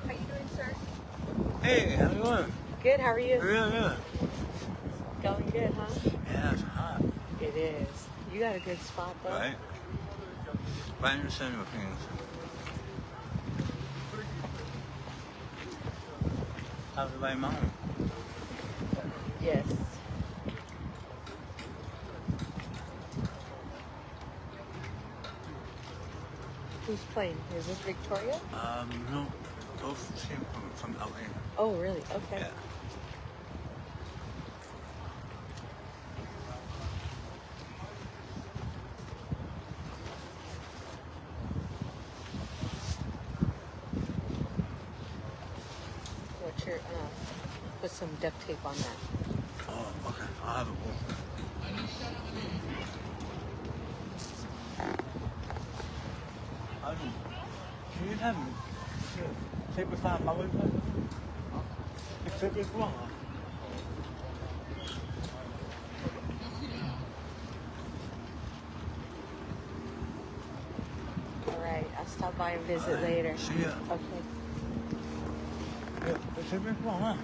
How you doing, sir? Hey, how you doing? Good. How are you? Real good. Going good, huh? Yeah, it's hot. It is. You got a good spot, though. Right? Right in the center of things. How's the right mountain? Yes. Who's playing? Is this Victoria? No. Both came from LA. Oh, really? Okay. Yeah. What's your, put some duct tape on that. Oh, okay. I'll have it. Can you have tape it five my way? Tape it wrong. All right. I'll stop by and visit later. See ya. Okay. Yeah, tape it wrong, huh?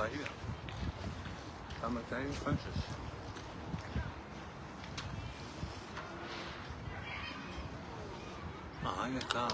Bahia. Tamatei Francis. Ahí está.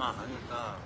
Ahí está.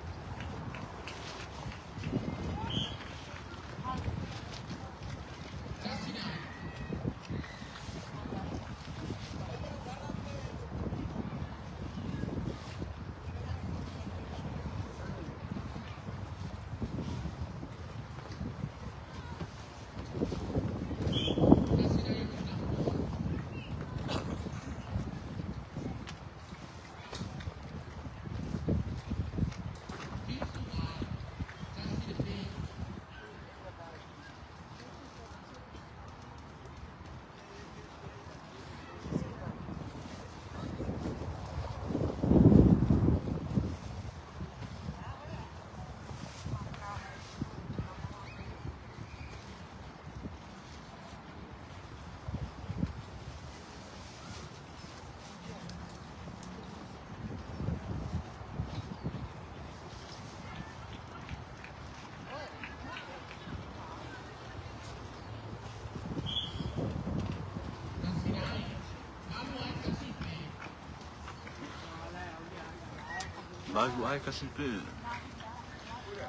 Bago ay kasi ito eh.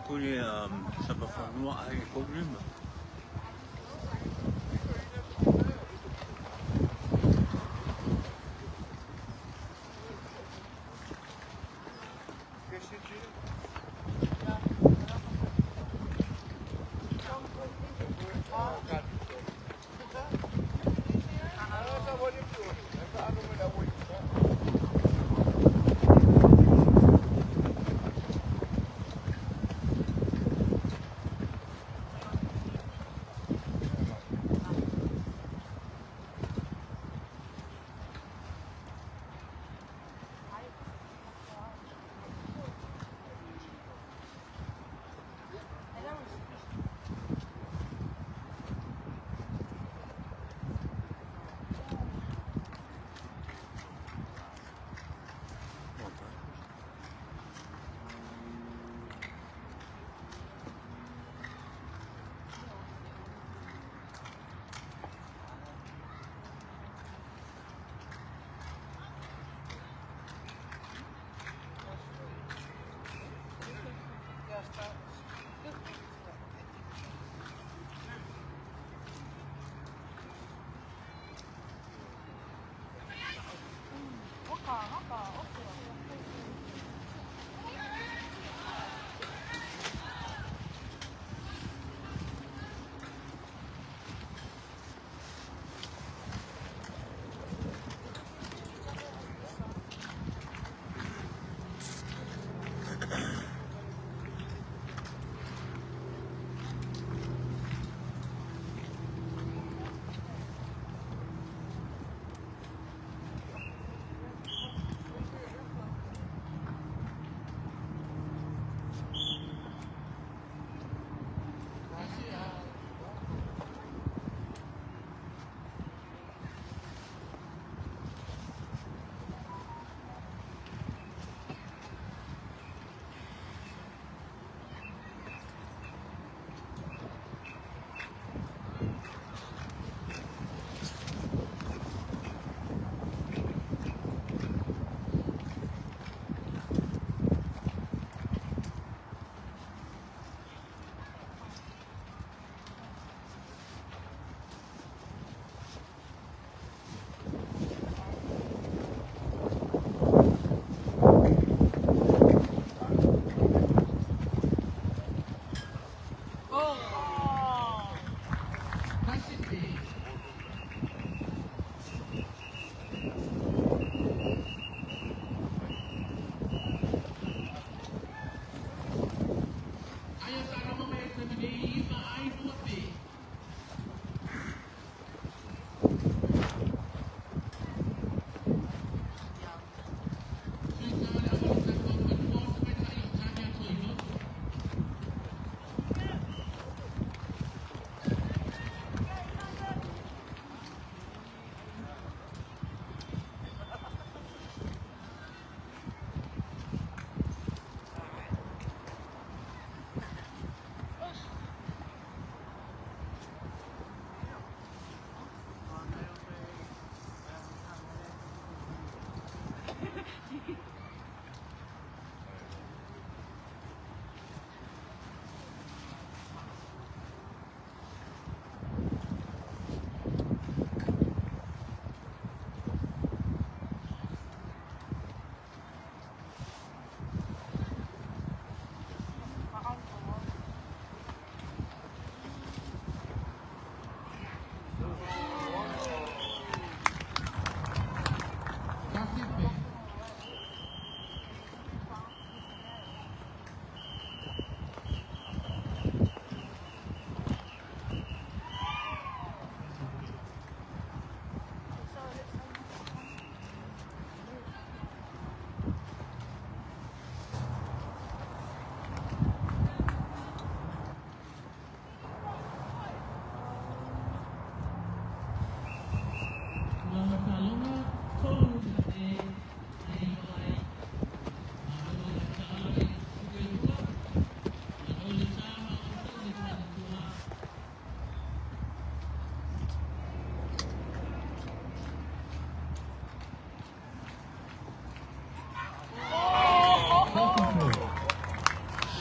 Kuni sa papanua ay problema.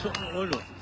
Solo.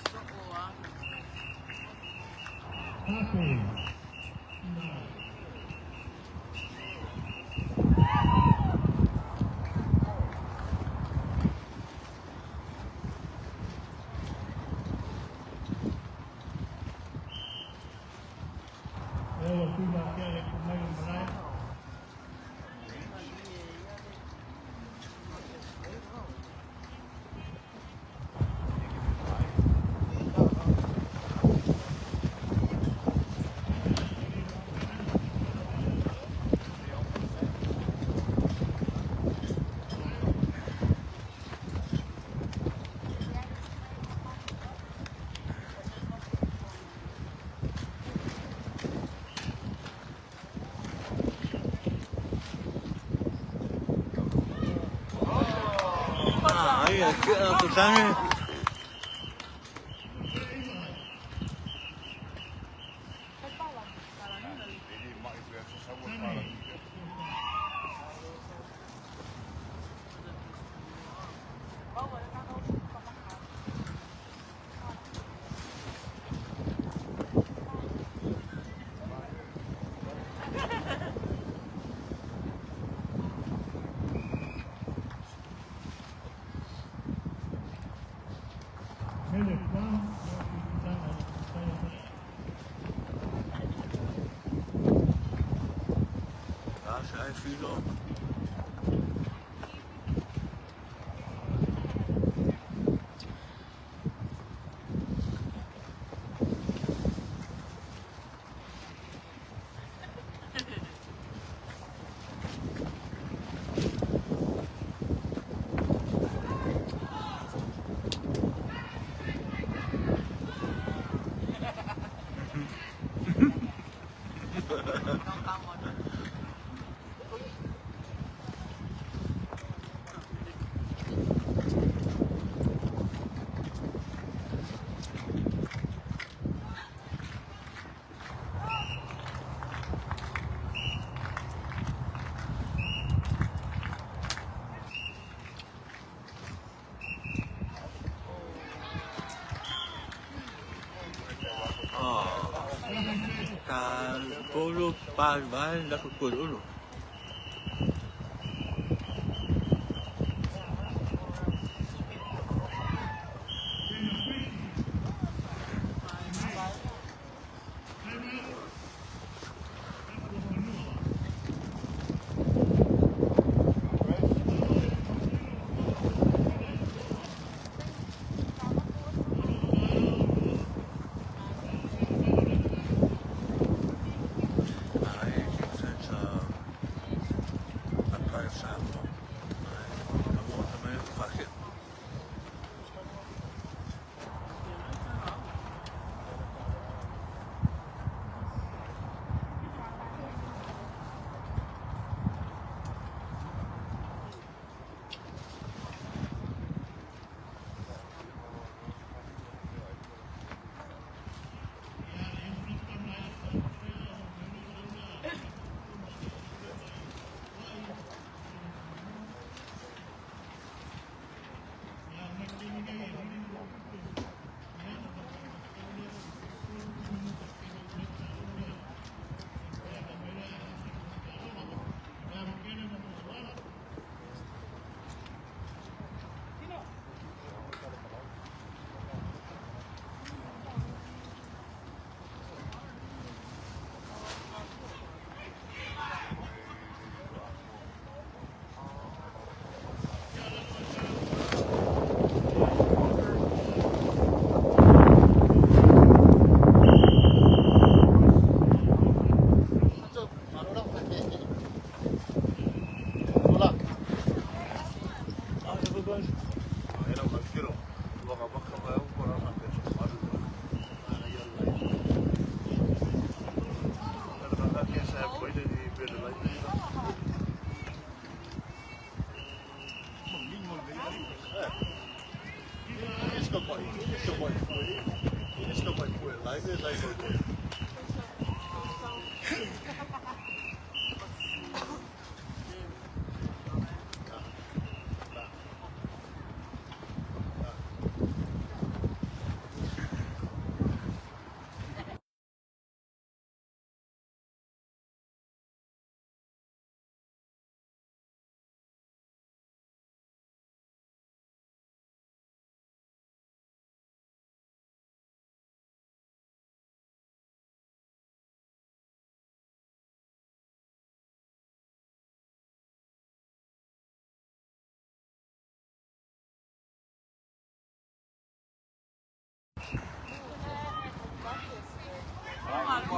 Kusanya. I feel Kalau pas dah pukul dulu.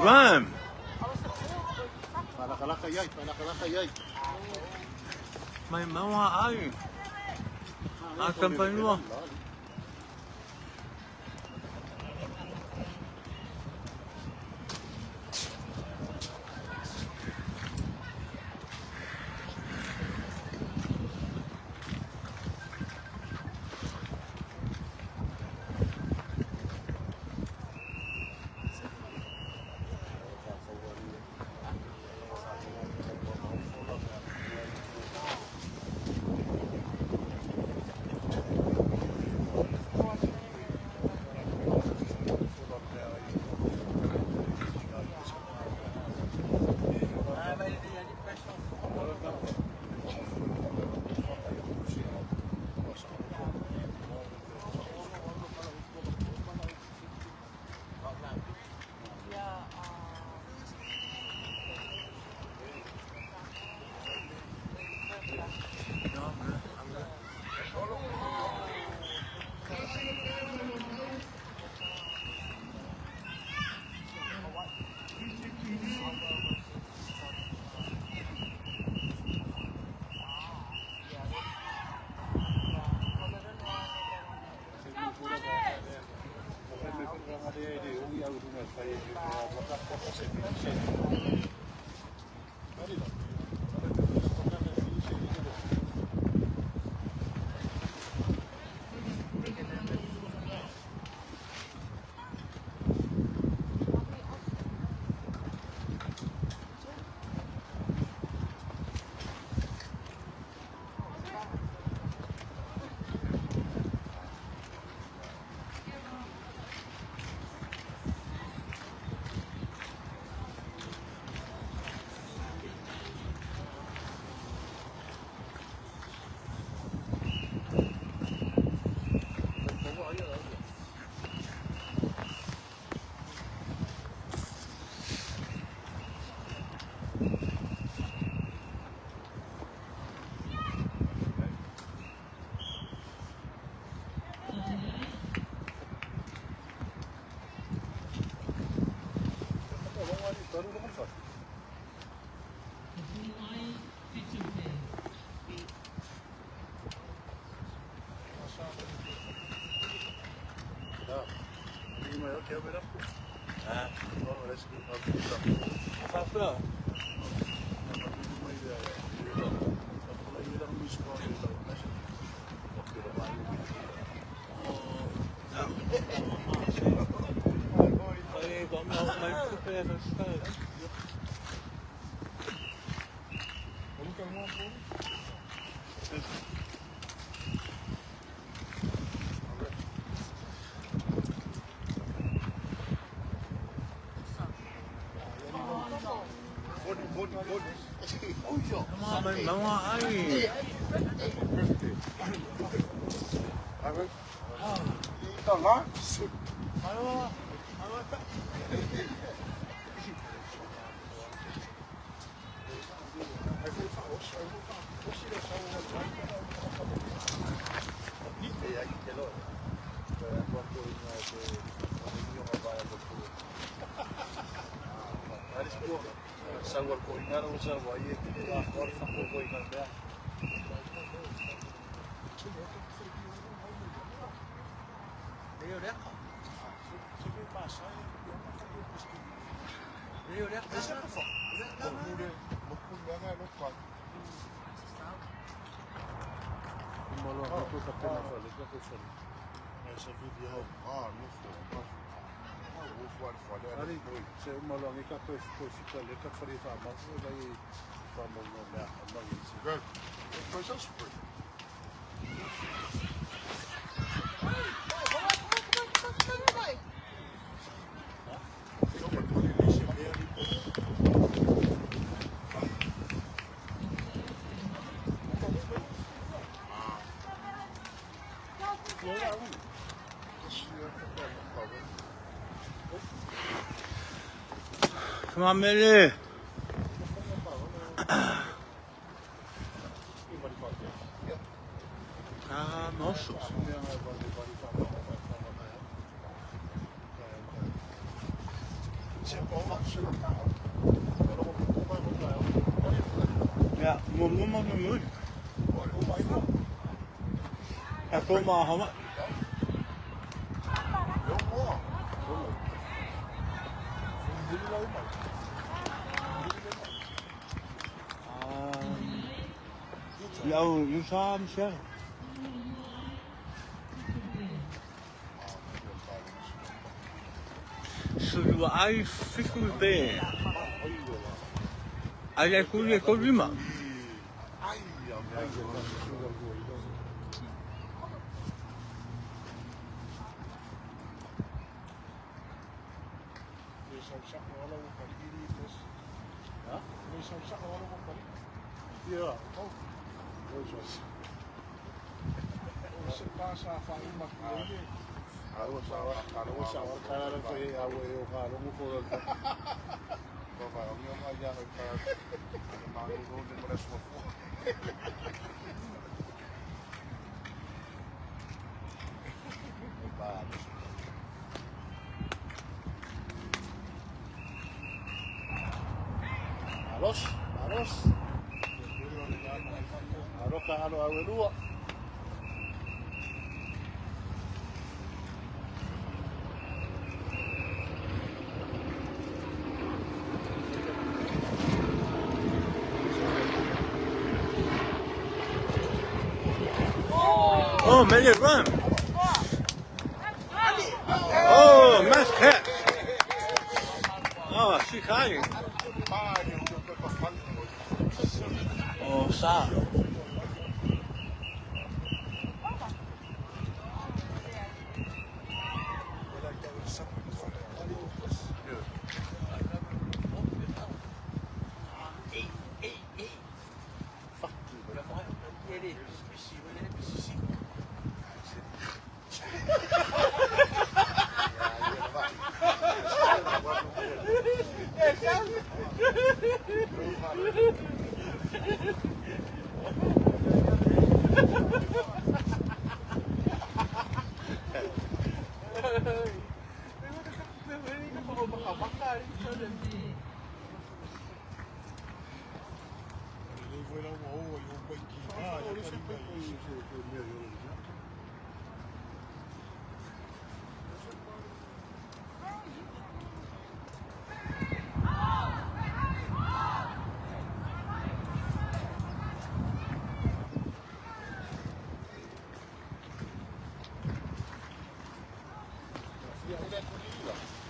Ram. May mga ay. Asan pa nyo? Apa? Aí, vamos ao mais super no estado. Vamos aí. Tá lá? Salvo al coinar o salvo ahí, ahora tampoco hay nada. Ali, se uma longa que foi ficar ali, que foi famoso, daí famoso no lugar, não isso. Good. Depois eu super. Come on, Millie. Nossa. Ja, moet maar doen. Ja, kom maar, kom maar. You saw him, sure. So do I fish with bear? I like who they call him. Ja. Você passa a farinha com ele. Alô, cara, foi a eu falo, não foi. Vai, a minha mãe já vai para. Mas eu vou demorar sua foto. Aros. Aroka alo awelua. Oh, made it run. Oh, nice catch. Oh, she's hiding. Oh, stop.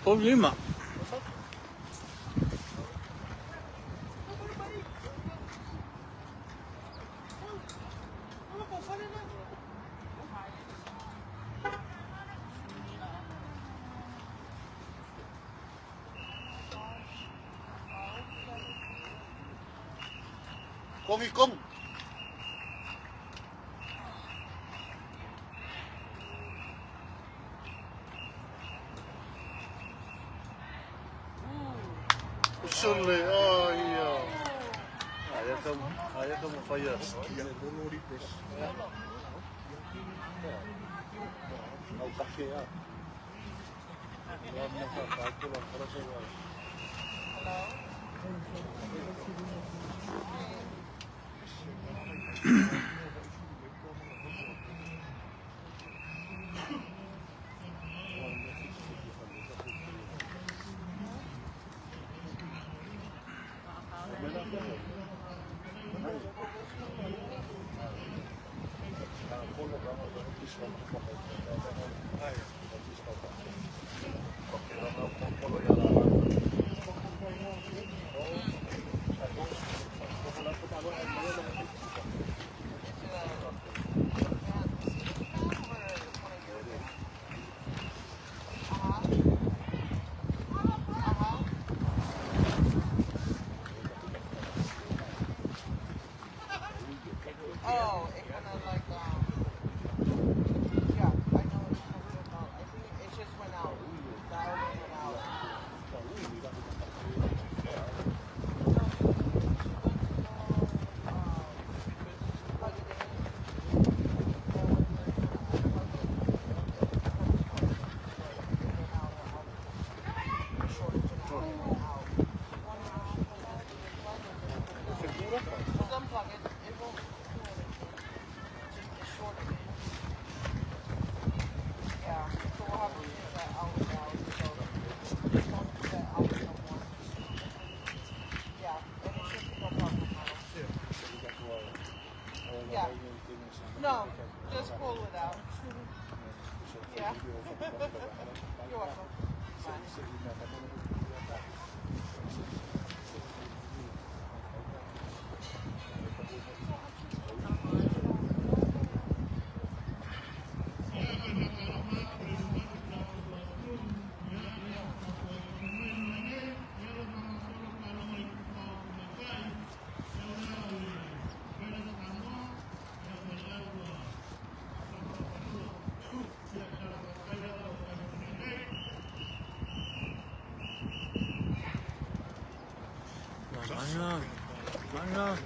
Problema. Công. Sulle, oh iya. Ayah kamu fire. Au café ya. Oh, it kind of like, yeah, I know what you're talking about. I think it just went out. The audio went out. Unplug it. It won't do anything. Just the short of it. Yeah. So we'll have to take that out now. So we won't do that out no more. Yeah. And it should be no problem now. Yeah. No. Just pull it out. Yeah. You're welcome. Bye. Mana?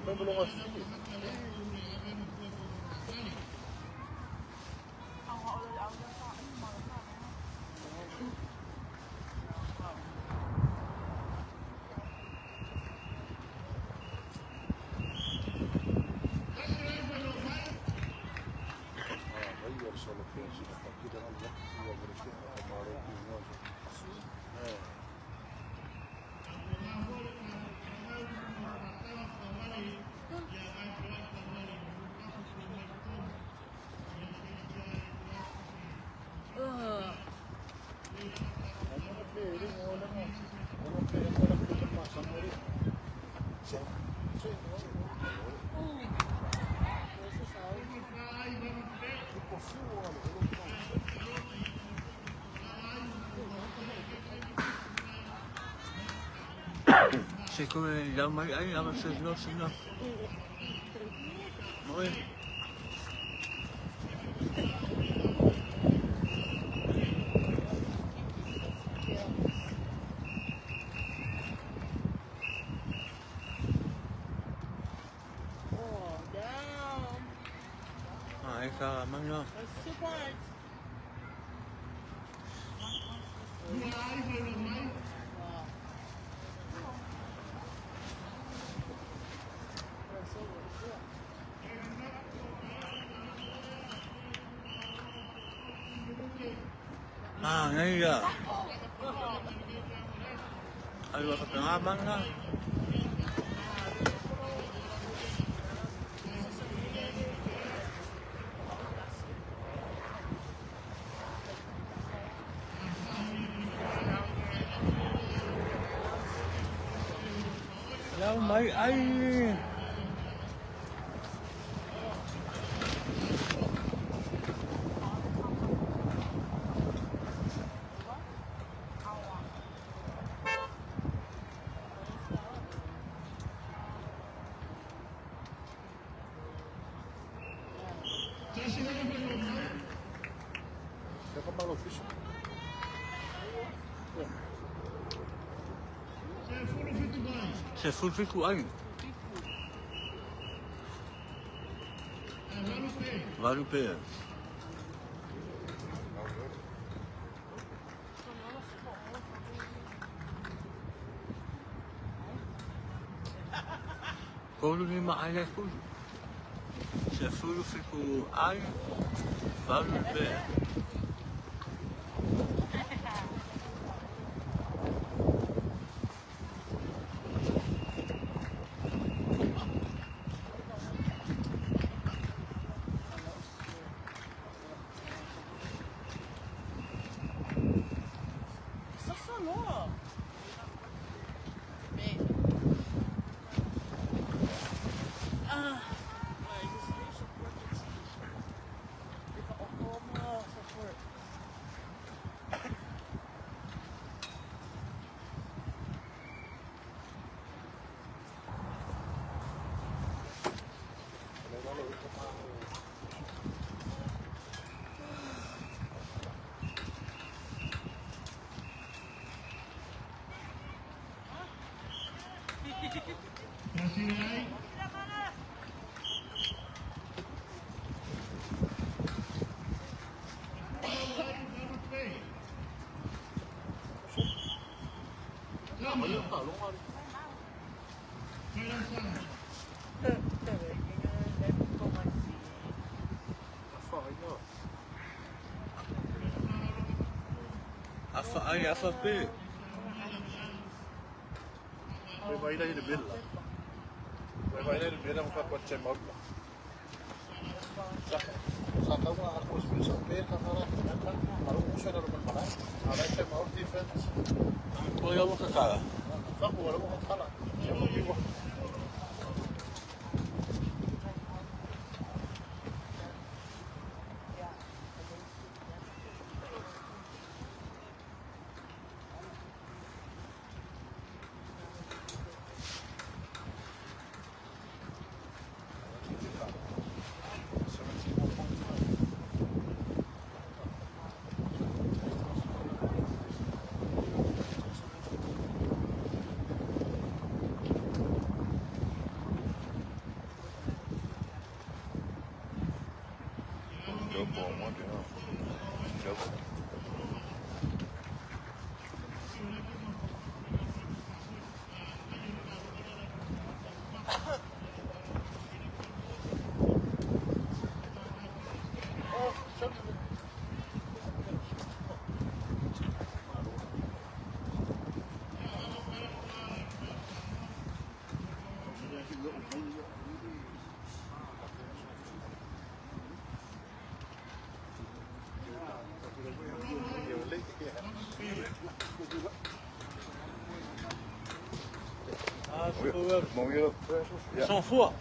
May bulong kasi sige. Ang maulol ako dyan sa akin, mga na. Io solo penso che partire dal io perché a fare più noce. C'est comme la maille, la masse de l'os, là. Oui. Oh, damn. Ah, carrément, là. That's too much. Wow. That's so good. Ah, ngay à. Ay, baka pangaman na. Hello, mấy anh. Quer comprar o ficha? C'est full fit của anh. Valupé. Quando me mais tudo. C'est full fit của anh. Valupé. Estacionou. Bem. Ah. Mas isso nem suporta aqui. Fica como suporte. Ay, AFP. Vai daí de Bela. Vai daí de Bela, vou ficar com o Tchemog lá. Saka ako sa pera para marunong siya na naman malay. Alay siya mao defense. Kuya mo kakala. Saka wala mo kakala. Siya mo biwa. Ah, c'est pas grave. Mon gars. Sans foi.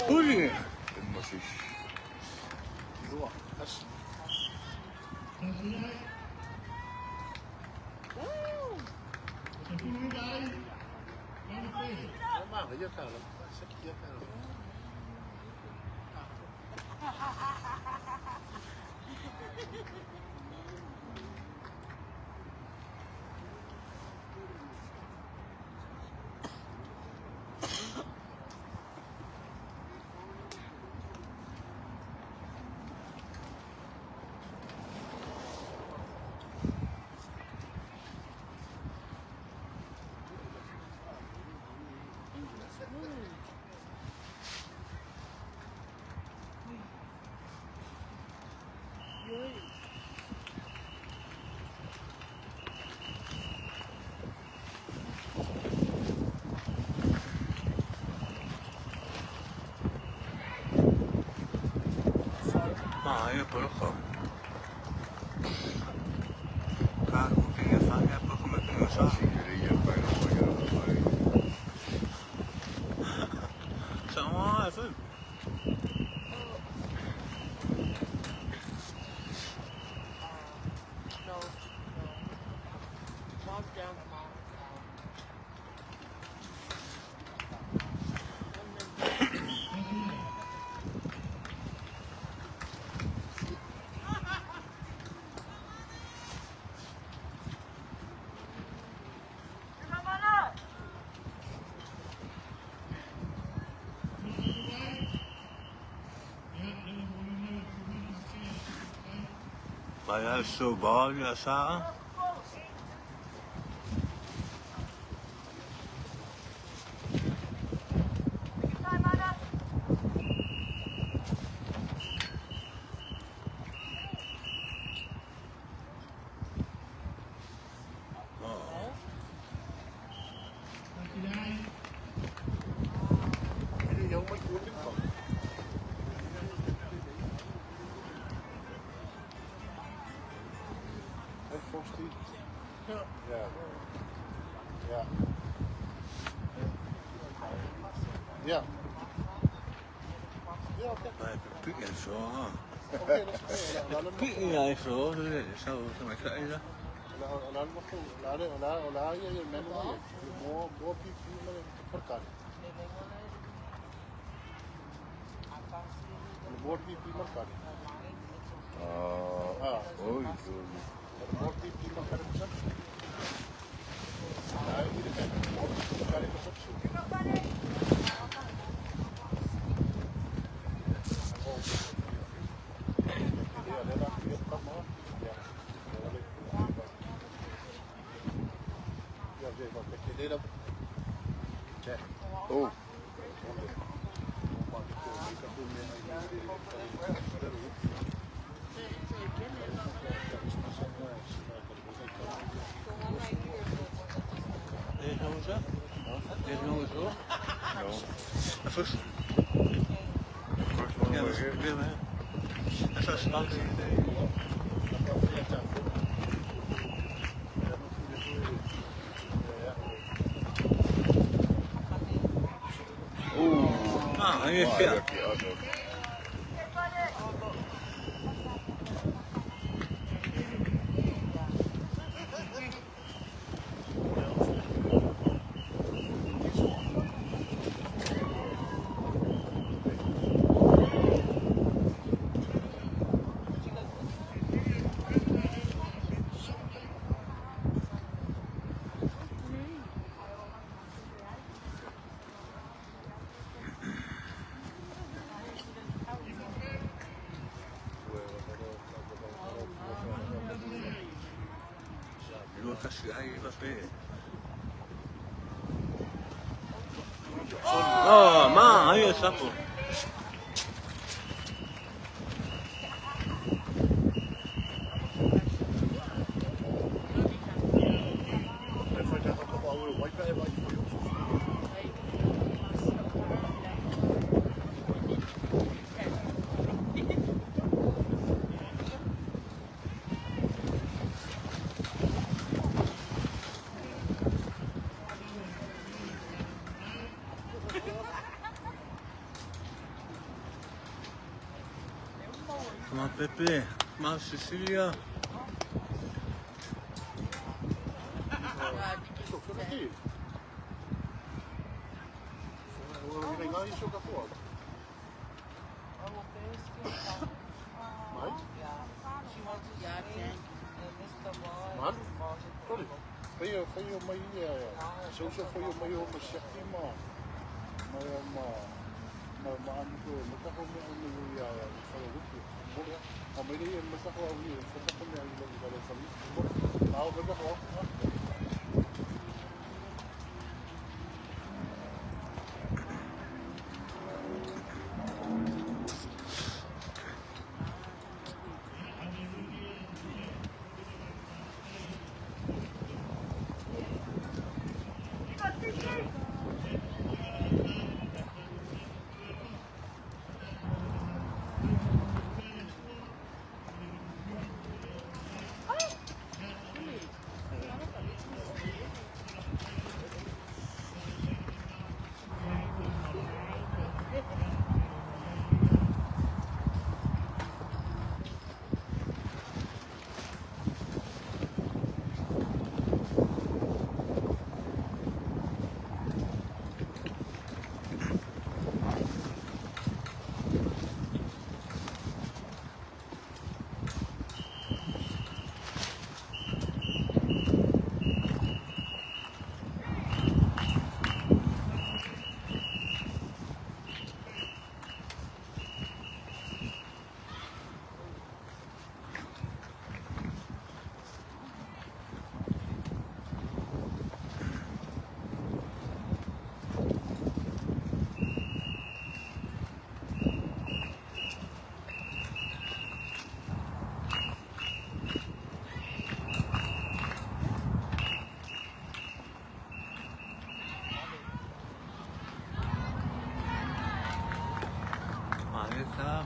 Pudding. Ah, io poi lo so. Caro, che fare poi come che non so. Siamo a food. No. Mom's down. Vai al suo boglio, sa? Ja. Vai per piccolo so. Oké, dat is oké. Laat hem Piccolo so, zo come sai. laat je menu more people portare. More people portare. More people portare reception. Daar hier de portare reception. Oh. Deze nog eens zo? Deze nog eens zo? Ja. Even. Ja, dat is weer. ça se passe. Ah, allez, faire. Lu kasi ay bape. Oh, ma, ayos ako. Ma Pepe, ma Cecilia.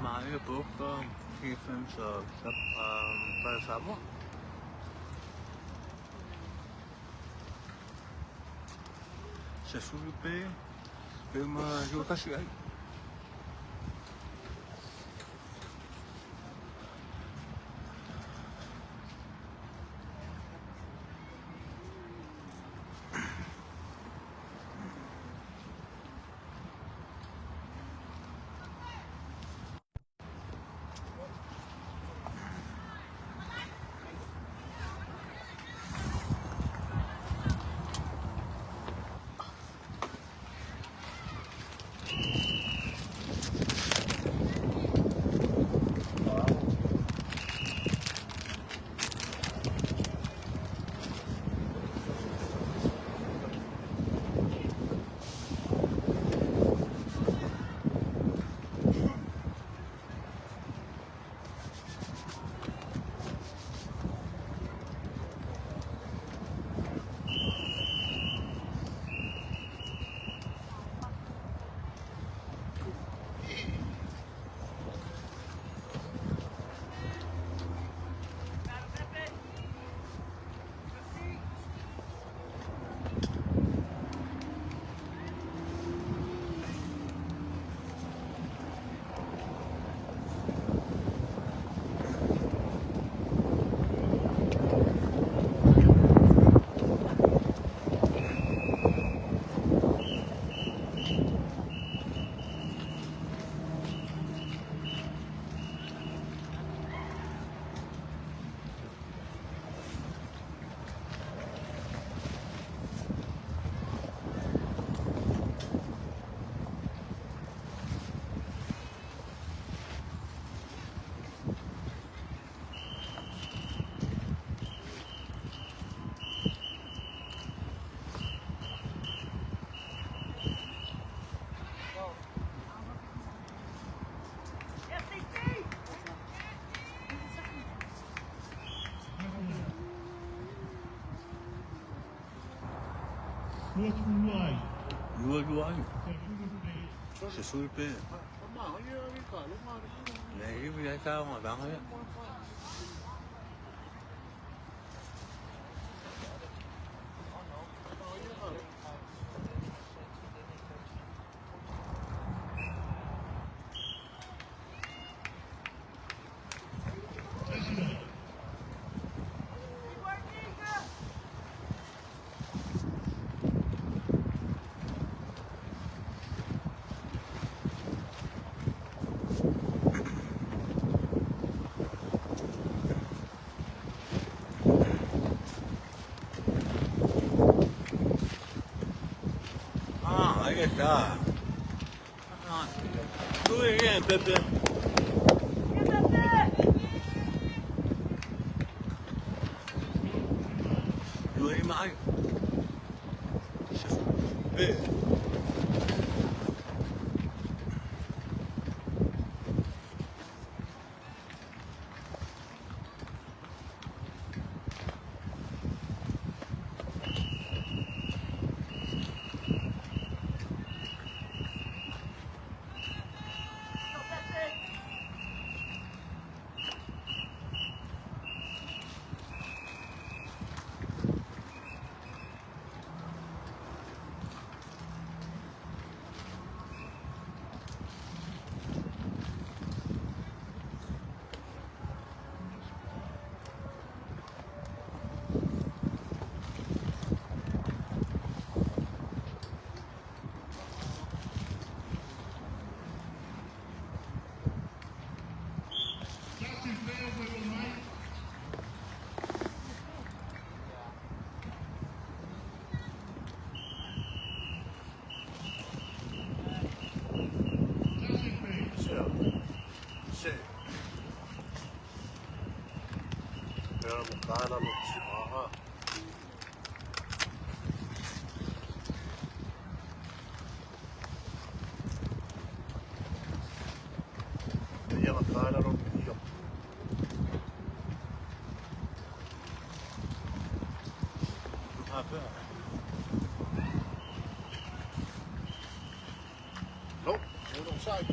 Mange bugter, G5 og så bare sammen. Selvfølgelig bag, hvem jo kan sige. Dua-duanya. Sesulpe. Mahal ya ni kalau mahal. Lagi biasa orang bang ya. Ahí está. Muy bien, Pepe. Dua lima air. Pepe. Pero mukana lucu. Aha. Dia mukana lucu. Apa? Nope, you're on side.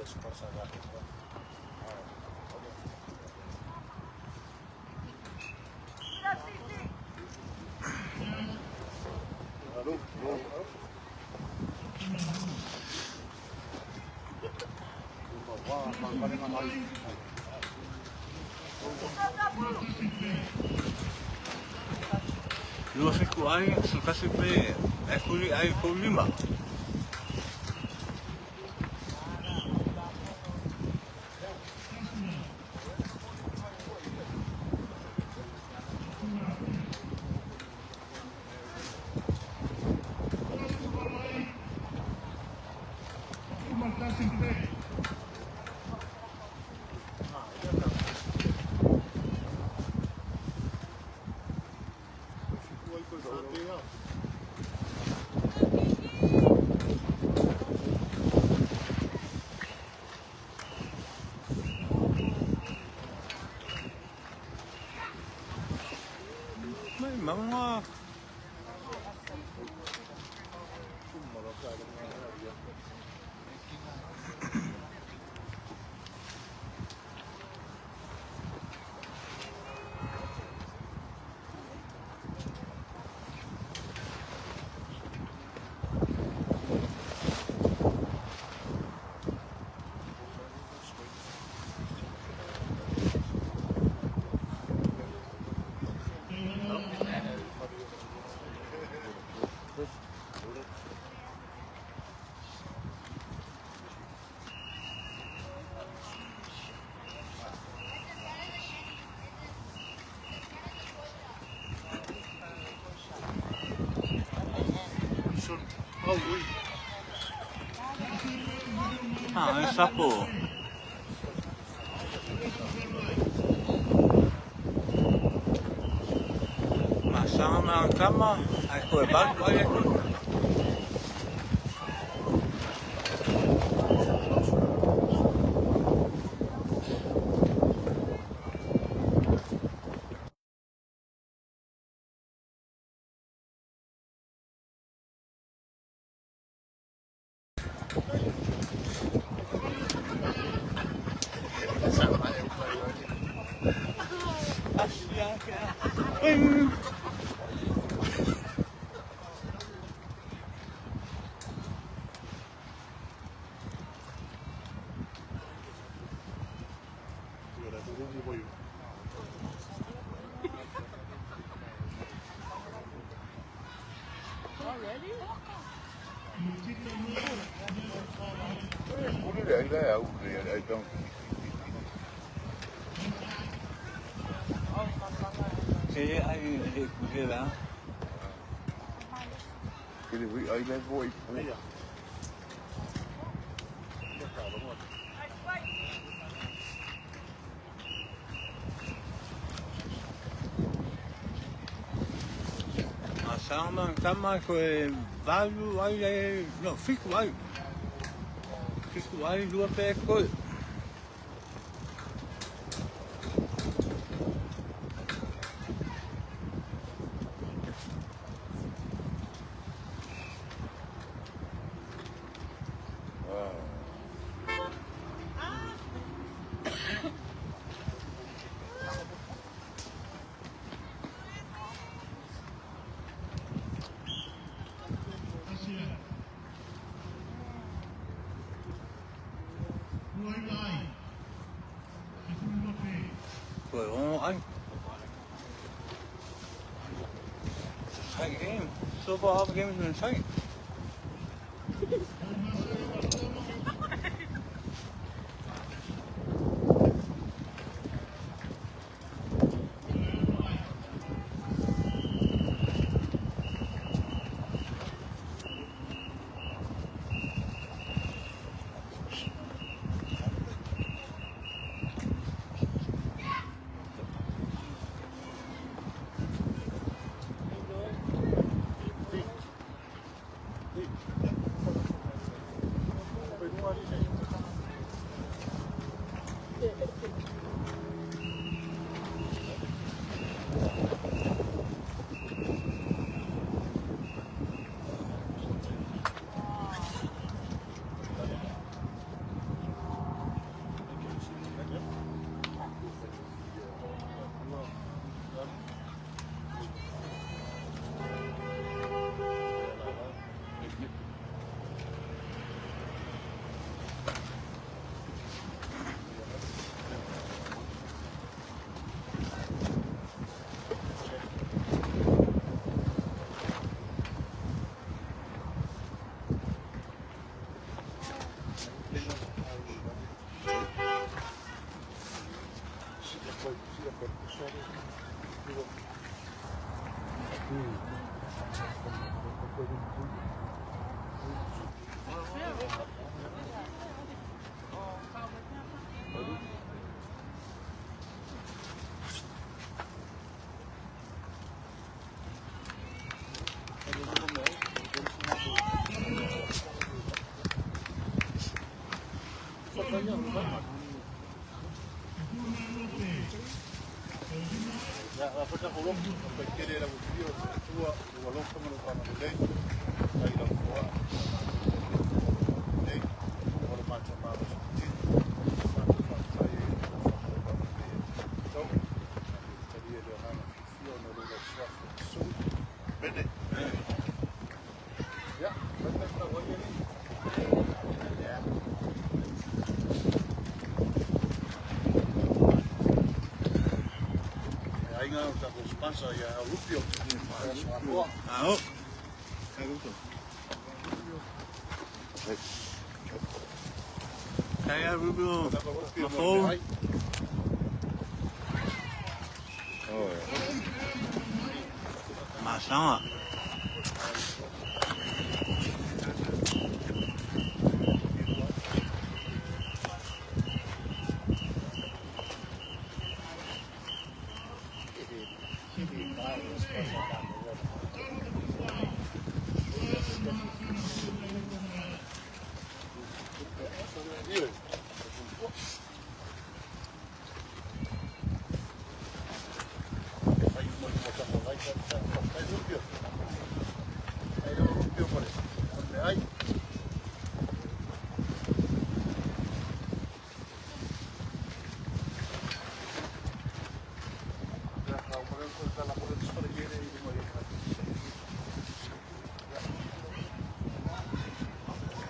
es pasa acá. Lua fiku ai, so kasi pe e kuri ai ko lima. Mai mama ai sapo. Masanga na kama ai ko e balu ai ko. Asia ka. Ele ai ele kugela. Kiri hui ai nei voi. Masanga kama ko e balu ai no fiku ai. Fiku ai lua pe ko. Ko ai. Sai game. So far all the games have been tight. Ja, maar voor de geloof, bij kinderen dat we veel toe, we lopen met elkaar naar beneden. Ga je dan voor? Nee, we worden maar te maken. Maar ga je zo. Dat je er aan veel naar de zwart zo. Binnen. Ja, dat is dat hoor je niet. Ja. Ahí no está con su panza y a Rupio. Ah, oh. Kijk ook zo. Kijk jij, Rubio. Naar voren. Oh ja. Maar samen.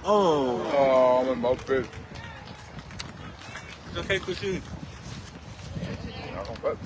Oh, Oh, mijn mouthpiece. dat geeft gezien. Ja, gewoon vet.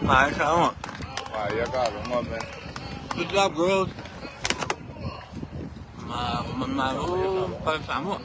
Maar samen. Maar jij gaat hem, man. Good job, girls. Maar, oh, samen.